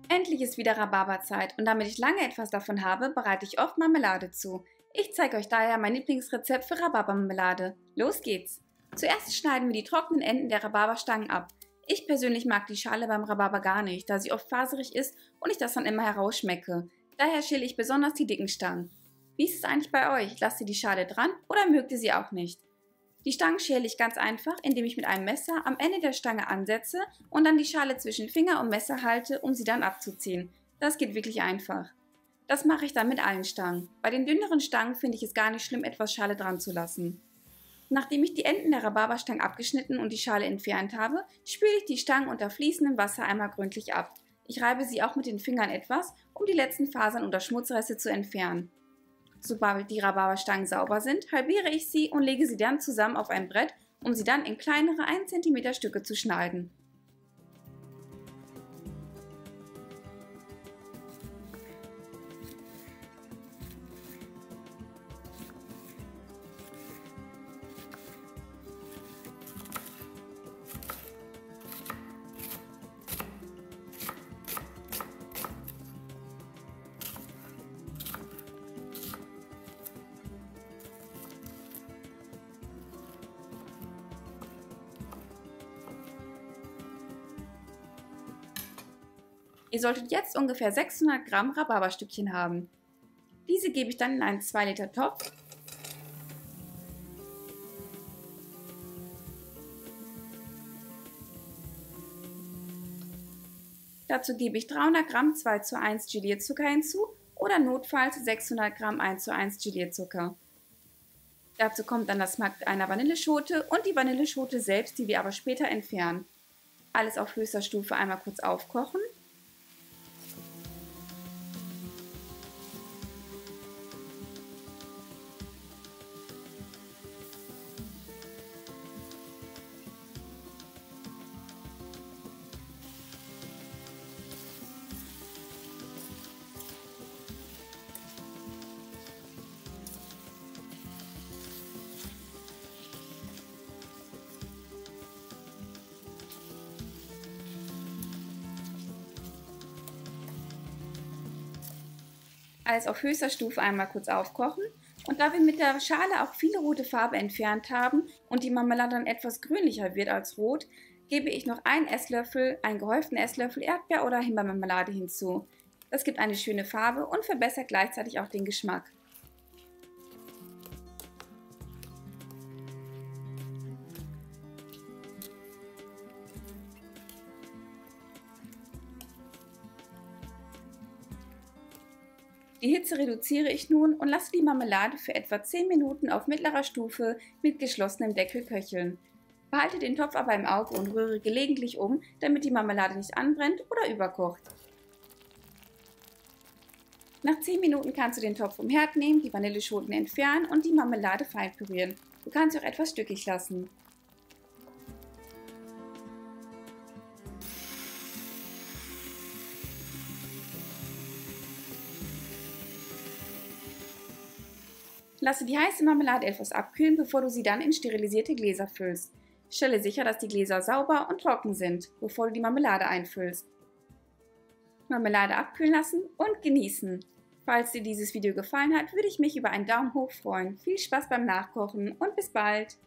Endlich ist wieder Rhabarberzeit und damit ich lange etwas davon habe, bereite ich oft Marmelade zu. Ich zeige euch daher mein Lieblingsrezept für Rhabarbermarmelade. Los geht's! Zuerst schneiden wir die trockenen Enden der Rhabarberstangen ab. Ich persönlich mag die Schale beim Rhabarber gar nicht, da sie oft faserig ist und ich das dann immer herausschmecke. Daher schäle ich besonders die dicken Stangen. Wie ist es eigentlich bei euch? Lasst ihr die Schale dran oder mögt ihr sie auch nicht? Die Stangen schäle ich ganz einfach, indem ich mit einem Messer am Ende der Stange ansetze und dann die Schale zwischen Finger und Messer halte, um sie dann abzuziehen. Das geht wirklich einfach. Das mache ich dann mit allen Stangen. Bei den dünneren Stangen finde ich es gar nicht schlimm, etwas Schale dran zu lassen. Nachdem ich die Enden der Rhabarberstangen abgeschnitten und die Schale entfernt habe, spüle ich die Stangen unter fließendem Wasser einmal gründlich ab. Ich reibe sie auch mit den Fingern etwas, um die letzten Fasern oder Schmutzreste zu entfernen. Sobald die Rhabarberstangen sauber sind, halbiere ich sie und lege sie dann zusammen auf ein Brett, um sie dann in kleinere 1 cm Stücke zu schneiden. Ihr solltet jetzt ungefähr 600 Gramm Rhabarberstückchen haben. Diese gebe ich dann in einen 2 Liter Topf. Dazu gebe ich 300 Gramm 2:1 Gelierzucker hinzu oder notfalls 600 Gramm 1:1 Gelierzucker. Dazu kommt dann das Geschmack einer Vanilleschote und die Vanilleschote selbst, die wir aber später entfernen. Alles auf höchster Stufe einmal kurz aufkochen. Alles auf höchster Stufe einmal kurz aufkochen und da wir mit der Schale auch viele rote Farbe entfernt haben und die Marmelade dann etwas grünlicher wird als rot, gebe ich noch einen gehäuften Esslöffel Erdbeer- oder Himbeermarmelade hinzu. Das gibt eine schöne Farbe und verbessert gleichzeitig auch den Geschmack. Die Hitze reduziere ich nun und lasse die Marmelade für etwa 10 Minuten auf mittlerer Stufe mit geschlossenem Deckel köcheln. Behalte den Topf aber im Auge und rühre gelegentlich um, damit die Marmelade nicht anbrennt oder überkocht. Nach 10 Minuten kannst du den Topf vom Herd nehmen, die Vanilleschoten entfernen und die Marmelade fein pürieren. Du kannst sie auch etwas stückig lassen. Lasse die heiße Marmelade etwas abkühlen, bevor du sie dann in sterilisierte Gläser füllst. Stelle sicher, dass die Gläser sauber und trocken sind, bevor du die Marmelade einfüllst. Marmelade abkühlen lassen und genießen. Falls dir dieses Video gefallen hat, würde ich mich über einen Daumen hoch freuen. Viel Spaß beim Nachkochen und bis bald!